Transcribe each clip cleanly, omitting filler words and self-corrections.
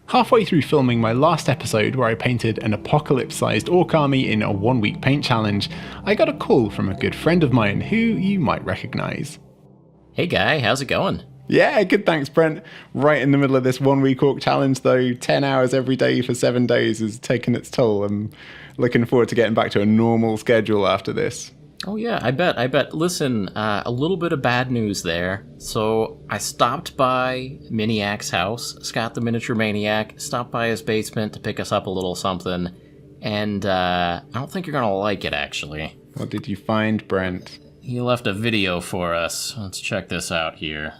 Halfway through filming my last episode where I painted an apocalypse-sized orc army in a 1-week paint challenge, I got a call from a good friend of mine who you might recognise. Hey Guy, how's it going? Yeah, good thanks Brent. Right in the middle of this 1-week orc challenge though, 10 hours every day for 7 days is taking its toll. I'm looking forward to getting back to a normal schedule after this. Oh yeah, I bet. Listen, a little bit of bad news there. So I stopped by Miniac's house, Scott the Miniature Maniac, stopped by his basement to pick us up a little something, and I don't think you're gonna like it actually. What did you find, Brent? He left a video for us. Let's check this out here.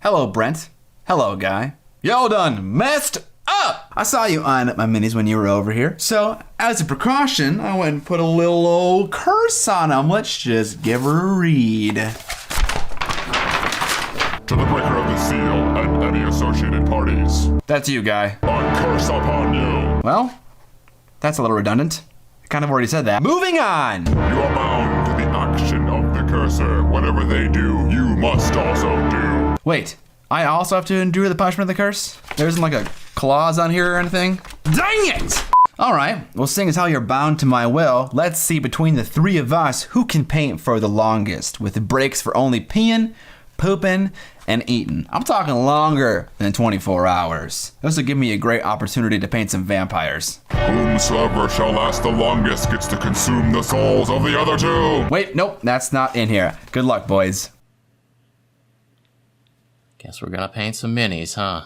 Hello, Brent. Hello, Guy. Y'all done messed up! I saw you eyeing up my minis when you were over here, so as a precaution, I went and put a little old curse on them. Let's just give her a read. To the breaker of the seal and any associated parties, That's you, Guy. a curse upon you. Well, that's a little redundant. I kind of already said that. Moving on! You are bound to the action of the cursor. Whatever they do, you must also do. Wait, I also have to endure the punishment of the curse? There isn't like a clause on here or anything? Dang it! Alright, well seeing as how you're bound to my will, let's see between the three of us who can paint for the longest, with breaks for only peeing, pooping, and eating. I'm talking longer than 24 hours. This will give me a great opportunity to paint some vampires. Whomsoever shall last the longest gets to consume the souls of the other two. Wait, nope, that's not in here. Good luck, boys. Guess we're gonna paint some minis, huh?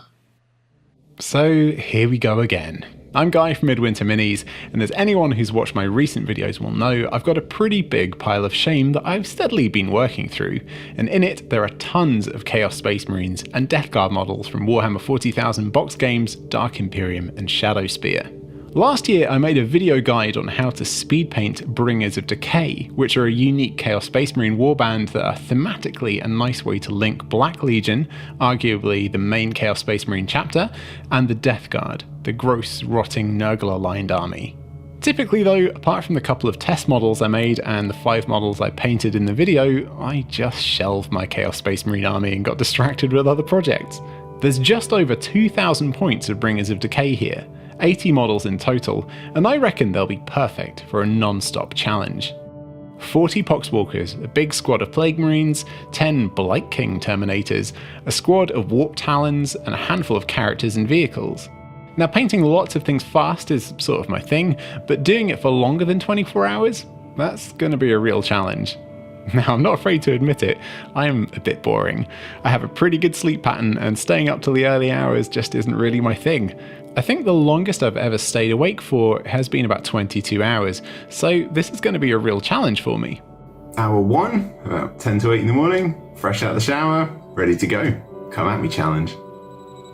So here we go again. I'm Guy from Midwinter Minis, and as anyone who's watched my recent videos will know, I've got a pretty big pile of shame that I've steadily been working through, and in it there are tons of Chaos Space Marines and Death Guard models from Warhammer 40,000 box games, Dark Imperium and Shadow Spear. Last year I made a video guide on how to speed paint Bringers of Decay, which are a unique Chaos Space Marine warband that are thematically a nice way to link Black Legion, arguably the main Chaos Space Marine chapter, and the Death Guard, the gross, rotting, Nurgler-lined army. Typically though, apart from the couple of test models I made and the 5 models I painted in the video, I just shelved my Chaos Space Marine army and got distracted with other projects. There's just over 2,000 points of Bringers of Decay here, 80 models in total, and I reckon they'll be perfect for a non-stop challenge. 40 Poxwalkers, a big squad of Plague Marines, 10 Blight King Terminators, a squad of Warp Talons, and a handful of characters and vehicles. Now painting lots of things fast is sort of my thing, but doing it for longer than 24 hours? That's going to be a real challenge. Now, I'm not afraid to admit it, I am a bit boring. I have a pretty good sleep pattern, and staying up till the early hours just isn't really my thing. I think the longest I've ever stayed awake for has been about 22 hours, so this is going to be a real challenge for me. Hour 1, about 10 to 8 in the morning, fresh out of the shower, ready to go. Come at me challenge.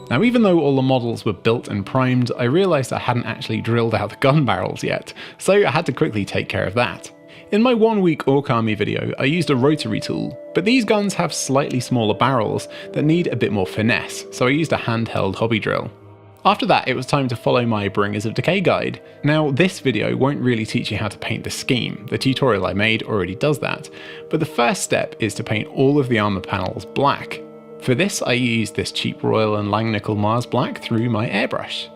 Now even though all the models were built and primed, I realised I hadn't actually drilled out the gun barrels yet, so I had to quickly take care of that. In my 1-week Orc Army video, I used a rotary tool, but these guns have slightly smaller barrels that need a bit more finesse, so I used a handheld hobby drill. After that, it was time to follow my Bringers of Decay guide. Now, this video won't really teach you how to paint the scheme, the tutorial I made already does that, but the first step is to paint all of the armour panels black. For this, I used this cheap Royal and Langnickel Mars black through my airbrush.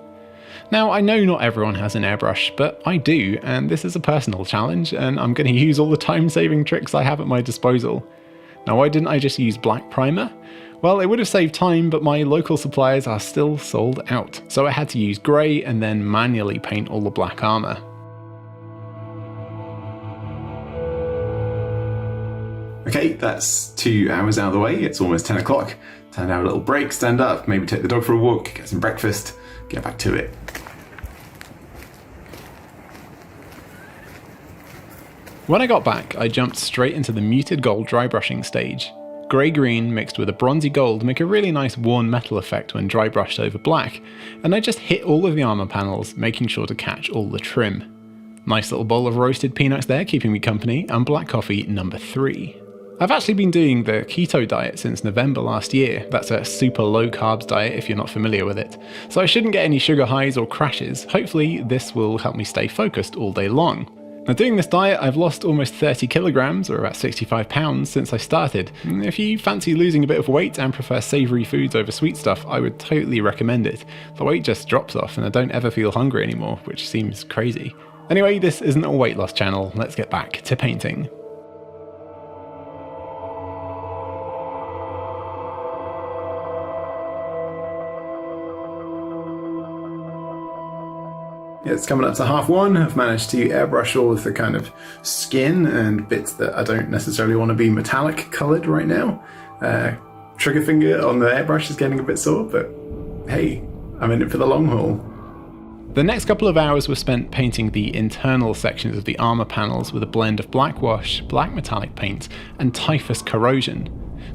Now, I know not everyone has an airbrush, but I do, and this is a personal challenge, and I'm going to use all the time-saving tricks I have at my disposal. Now, why didn't I just use black primer? Well, it would have saved time, but my local suppliers are still sold out, so I had to use grey and then manually paint all the black armour. Okay, that's 2 hours out of the way, it's almost 10 o'clock. Time to have a little break, stand up, maybe take the dog for a walk, get some breakfast, get back to it. When I got back, I jumped straight into the muted gold dry brushing stage. Grey-green mixed with a bronzy gold make a really nice worn metal effect when dry brushed over black, and I just hit all of the armour panels, making sure to catch all the trim. Nice little bowl of roasted peanuts there keeping me company, and black coffee number 3. I've actually been doing the keto diet since November last year. That's a super low carbs diet if you're not familiar with it. So I shouldn't get any sugar highs or crashes. Hopefully this will help me stay focused all day long. Now doing this diet, I've lost almost 30 kilograms, or about 65 pounds, since I started. If you fancy losing a bit of weight and prefer savoury foods over sweet stuff, I would totally recommend it. The weight just drops off and I don't ever feel hungry anymore, which seems crazy. Anyway, this isn't a weight loss channel, let's get back to painting. It's coming up to 1:30. I've managed to airbrush all of the kind of skin and bits that I don't necessarily want to be metallic coloured right now. Trigger finger on the airbrush is getting a bit sore, but hey, I'm in it for the long haul. The next couple of hours were spent painting the internal sections of the armour panels with a blend of black wash, black metallic paint, and typhus corrosion.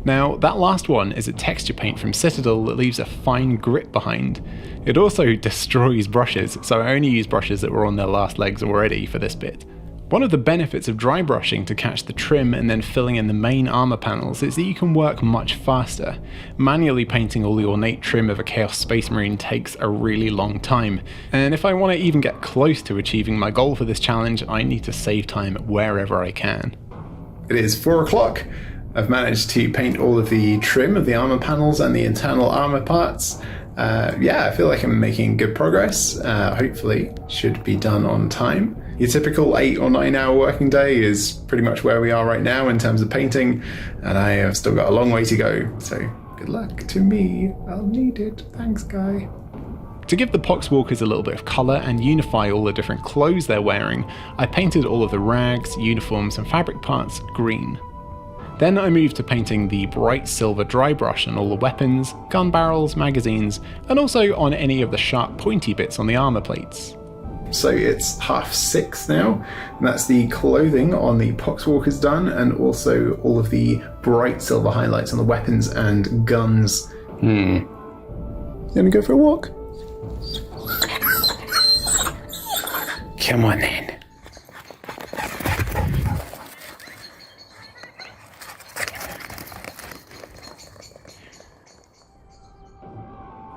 Now, that last one is a texture paint from Citadel that leaves a fine grit behind. It also destroys brushes, so I only use brushes that were on their last legs already for this bit. One of the benefits of dry brushing to catch the trim and then filling in the main armour panels is that you can work much faster. Manually painting all the ornate trim of a Chaos Space Marine takes a really long time, and if I want to even get close to achieving my goal for this challenge, I need to save time wherever I can. It is 4 o'clock. I've managed to paint all of the trim of the armour panels and the internal armour parts. Yeah, I feel like I'm making good progress. Hopefully, should be done on time. Your typical 8 or 9 hour working day is pretty much where we are right now in terms of painting, and I have still got a long way to go, so good luck to me. I'll need it. Thanks, guy. To give the Poxwalkers a little bit of colour and unify all the different clothes they're wearing, I painted all of the rags, uniforms and fabric parts green. Then I moved to painting the bright silver dry brush on all the weapons, gun barrels, magazines, and also on any of the sharp pointy bits on the armour plates. So it's 6:30 now, and that's the clothing on the Poxwalkers done, and also all of the bright silver highlights on the weapons and guns. You gonna go for a walk? Come on then.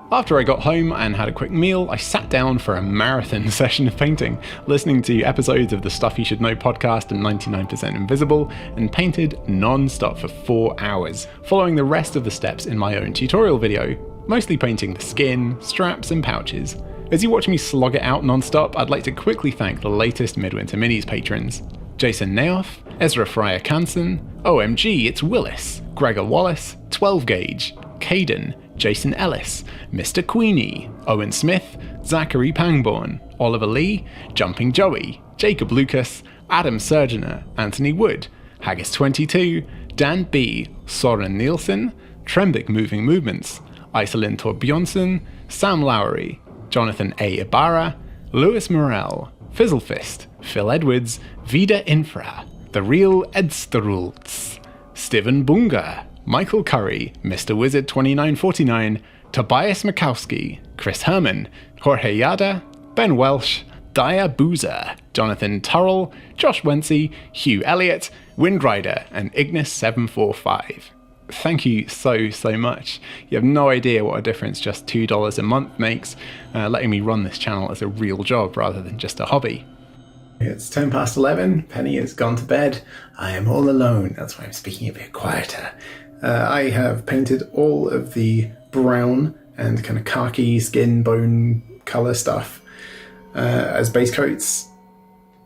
After I got home and had a quick meal, I sat down for a marathon session of painting, listening to episodes of the Stuff You Should Know podcast and 99% Invisible, and painted non-stop for 4 hours, following the rest of the steps in my own tutorial video, mostly painting the skin, straps and pouches. As you watch me slog it out non-stop, I'd like to quickly thank the latest Midwinter Minis patrons. Jason Naoff, Ezra Fryer Kansen, OMG It's Willis, Gregor Wallace, 12 Gauge, Caden, Jason Ellis, Mr. Queenie, Owen Smith, Zachary Pangborn, Oliver Lee, Jumping Joey, Jacob Lucas, Adam Surgener, Anthony Wood, Haggis22, Dan B, Soren Nielsen, Trembic Moving Movements, Iselin Torbjonsson, Sam Lowry, Jonathan A. Ibarra, Lewis Morell, Fizzlefist, Phil Edwards, Vida Infra, The Real Edsterults, Steven Bunga, Michael Curry, Mr. Wizard 2949, Tobias Mikowski, Chris Herman, Jorge Yada, Ben Welsh, Dia Boozer, Jonathan Turrell, Josh Wency, Hugh Elliott, Windrider, and Ignis745. Thank you so much. You have no idea what a difference just $2 a month makes, letting me run this channel as a real job rather than just a hobby. It's 11:10, Penny has gone to bed, I am all alone, that's why I'm speaking a bit quieter. I have painted all of the brown and kind of khaki skin bone colour stuff as base coats.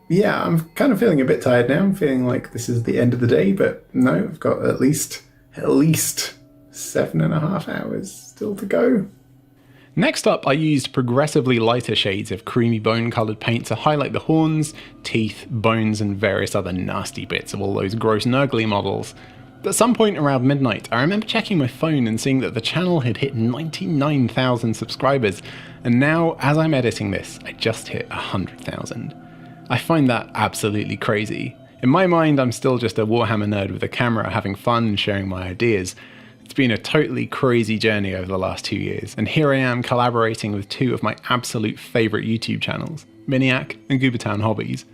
Yeah, I'm kind of feeling a bit tired now. I'm feeling like this is the end of the day, but no, I've got at least 7.5 hours still to go. Next up, I used progressively lighter shades of creamy bone coloured paint to highlight the horns, teeth, bones and various other nasty bits of all those gross Nurgly models. At some point around midnight, I remember checking my phone and seeing that the channel had hit 99,000 subscribers, and now, as I'm editing this, I just hit 100,000. I find that absolutely crazy. In my mind, I'm still just a Warhammer nerd with a camera having fun and sharing my ideas. It's been a totally crazy journey over the last 2 years, and here I am collaborating with 2 of my absolute favourite YouTube channels, Miniac and Goobertown Hobbies.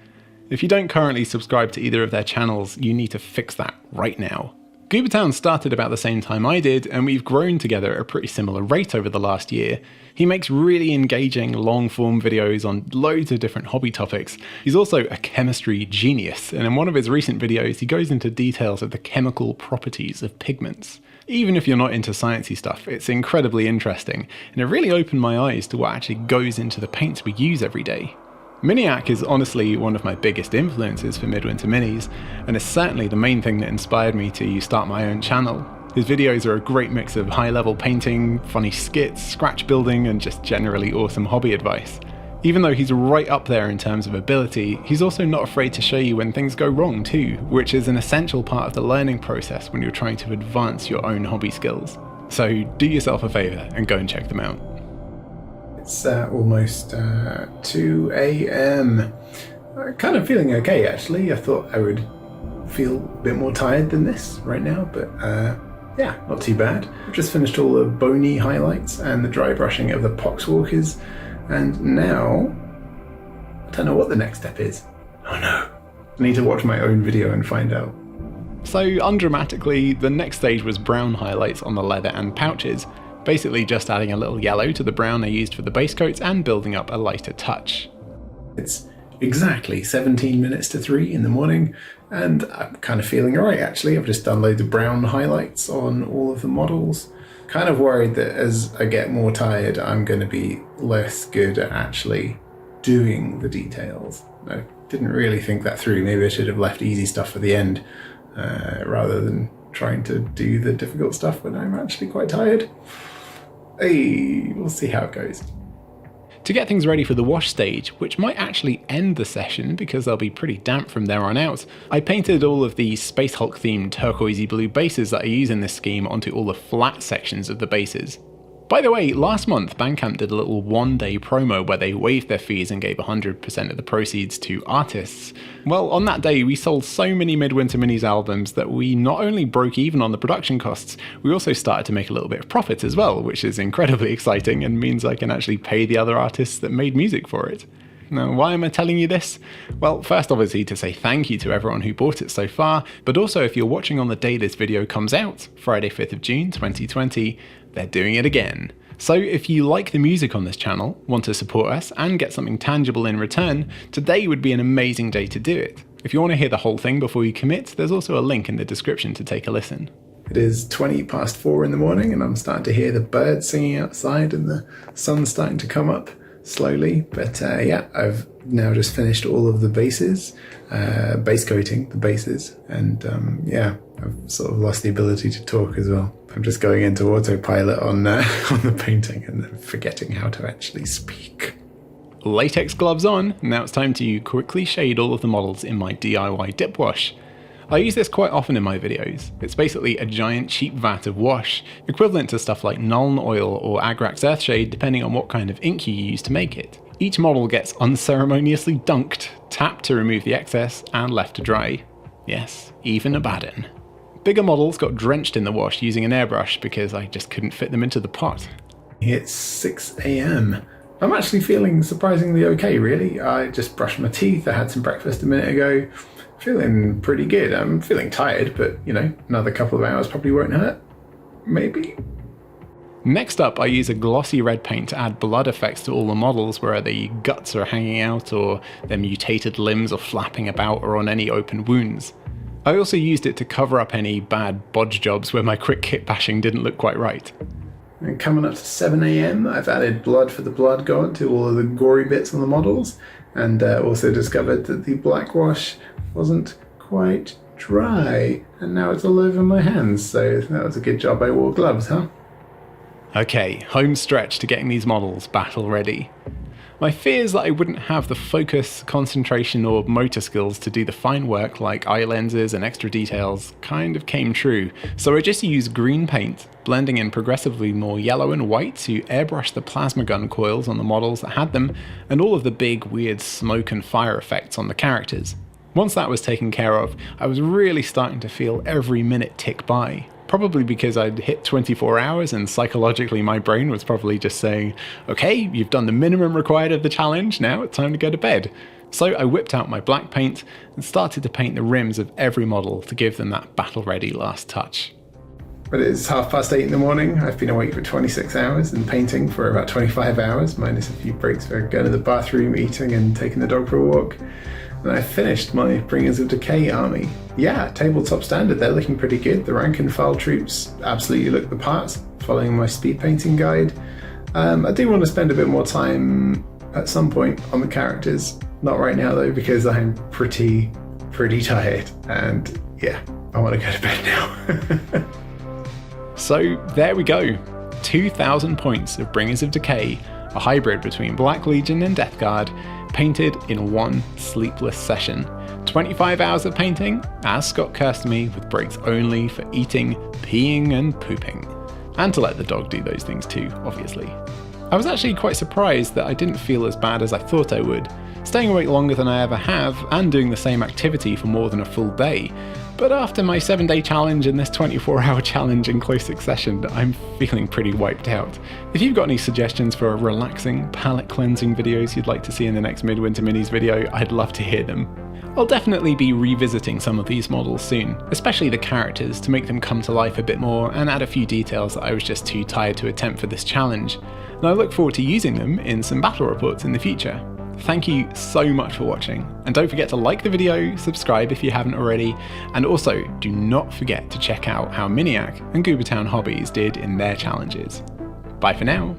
If you don't currently subscribe to either of their channels, you need to fix that right now. Goobertown started about the same time I did, and we've grown together at a pretty similar rate over the last year. He makes really engaging, long-form videos on loads of different hobby topics. He's also a chemistry genius, and in one of his recent videos he goes into details of the chemical properties of pigments. Even if you're not into sciencey stuff, it's incredibly interesting, and it really opened my eyes to what actually goes into the paints we use every day. Miniac is honestly one of my biggest influences for Midwinter Minis, and is certainly the main thing that inspired me to start my own channel. His videos are a great mix of high-level painting, funny skits, scratch building, and just generally awesome hobby advice. Even though he's right up there in terms of ability, he's also not afraid to show you when things go wrong too, which is an essential part of the learning process when you're trying to advance your own hobby skills. So do yourself a favour and go and check them out. It's almost 2 a.m. I'm kind of feeling okay actually. I thought I would feel a bit more tired than this right now, but yeah, not too bad. I've just finished all the bony highlights and the dry brushing of the poxwalkers, and now I don't know what the next step is. Oh no, I need to watch my own video and find out. So undramatically, the next stage was brown highlights on the leather and pouches. Basically just adding a little yellow to the brown I used for the base coats and building up a lighter touch. It's exactly 17 minutes to 3 in the morning, and I'm kind of feeling alright actually. I've just done loads of brown highlights on all of the models. Kind of worried that as I get more tired, I'm going to be less good at actually doing the details. I didn't really think that through. Maybe I should have left easy stuff for the end, rather than trying to do the difficult stuff when I'm actually quite tired. Hey, we'll see how it goes. To get things ready for the wash stage, which might actually end the session because they'll be pretty damp from there on out, I painted all of the Space Hulk themed turquoisey blue bases that I use in this scheme onto all the flat sections of the bases. By the way, last month Bandcamp did a little one-day promo where they waived their fees and gave 100% of the proceeds to artists. Well, on that day we sold so many Midwinter Minis albums that we not only broke even on the production costs, we also started to make a little bit of profit as well, which is incredibly exciting and means I can actually pay the other artists that made music for it. Now, why am I telling you this? Well, first obviously to say thank you to everyone who bought it so far, but also if you're watching on the day this video comes out, Friday 5th of June 2020, they're doing it again. So if you like the music on this channel, want to support us and get something tangible in return, today would be an amazing day to do it. If you want to hear the whole thing before you commit, there's also a link in the description to take a listen. It is 20 past 4 in the morning and I'm starting to hear the birds singing outside and the sun's starting to come up slowly, but yeah, I've now just finished all of the bases, base coating the bases, and yeah, I've sort of lost the ability to talk as well. I'm just going into autopilot on the painting and then forgetting how to actually speak. Latex gloves on, now it's time to quickly shade all of the models in my DIY Dipwash. I use this quite often in my videos. It's basically a giant cheap vat of wash, equivalent to stuff like Nuln Oil or Agrax Earthshade depending on what kind of ink you use to make it. Each model gets unceremoniously dunked, tapped to remove the excess, and left to dry. Yes, even Abaddon. Bigger models got drenched in the wash using an airbrush because I just couldn't fit them into the pot. It's 6 a.m. I'm actually feeling surprisingly okay really. I just brushed my teeth, I had some breakfast a minute ago. Feeling pretty good. I'm feeling tired, but you know, another couple of hours probably won't hurt. Maybe. Next up, I use a glossy red paint to add blood effects to all the models where the guts are hanging out or their mutated limbs are flapping about or on any open wounds. I also used it to cover up any bad bodge jobs where my quick kit bashing didn't look quite right. And coming up to 7 a.m, I've added blood for the blood god to all of the gory bits on the models, and also discovered that the black wash wasn't quite dry, and now it's all over my hands, so that was a good job I wore gloves, huh? Okay, home stretch to getting these models battle ready. My fears that I wouldn't have the focus, concentration or motor skills to do the fine work like eye lenses and extra details kind of came true, so I just used green paint, blending in progressively more yellow and white to airbrush the plasma gun coils on the models that had them, and all of the big weird smoke and fire effects on the characters. Once that was taken care of, I was really starting to feel every minute tick by. probably because I'd hit 24 hours and psychologically my brain was probably just saying, okay, you've done the minimum required of the challenge, now it's time to go to bed. So I whipped out my black paint and started to paint the rims of every model to give them that battle-ready last touch. But it's 8:30 in the morning. I've been awake for 26 hours and painting for about 25 hours, minus a few breaks for going to the bathroom, eating and taking the dog for a walk. And I finished my Bringers of Decay army. Yeah, tabletop standard, they're looking pretty good. The rank and file troops absolutely look the part, following my speed painting guide. I do want to spend a bit more time at some point on the characters. Not right now though, because I'm pretty tired. And yeah, I want to go to bed now. So there we go, 2,000 points of Bringers of Decay, a hybrid between Black Legion and Death Guard, painted in one sleepless session. 25 hours of painting, as Scott cursed me, with breaks only for eating, peeing and pooping. And to let the dog do those things too, obviously. I was actually quite surprised that I didn't feel as bad as I thought I would, staying awake longer than I ever have and doing the same activity for more than a full day. But after my 7-day challenge and this 24-hour challenge in close succession, I'm feeling pretty wiped out. If you've got any suggestions for relaxing, palate cleansing videos you'd like to see in the next Midwinter Minis video, I'd love to hear them. I'll definitely be revisiting some of these models soon, especially the characters, to make them come to life a bit more and add a few details that I was just too tired to attempt for this challenge. And I look forward to using them in some battle reports in the future. Thank you so much for watching, and don't forget to like the video, subscribe if you haven't already, and also do not forget to check out how Miniac and Goobertown Hobbies did in their challenges. Bye for now.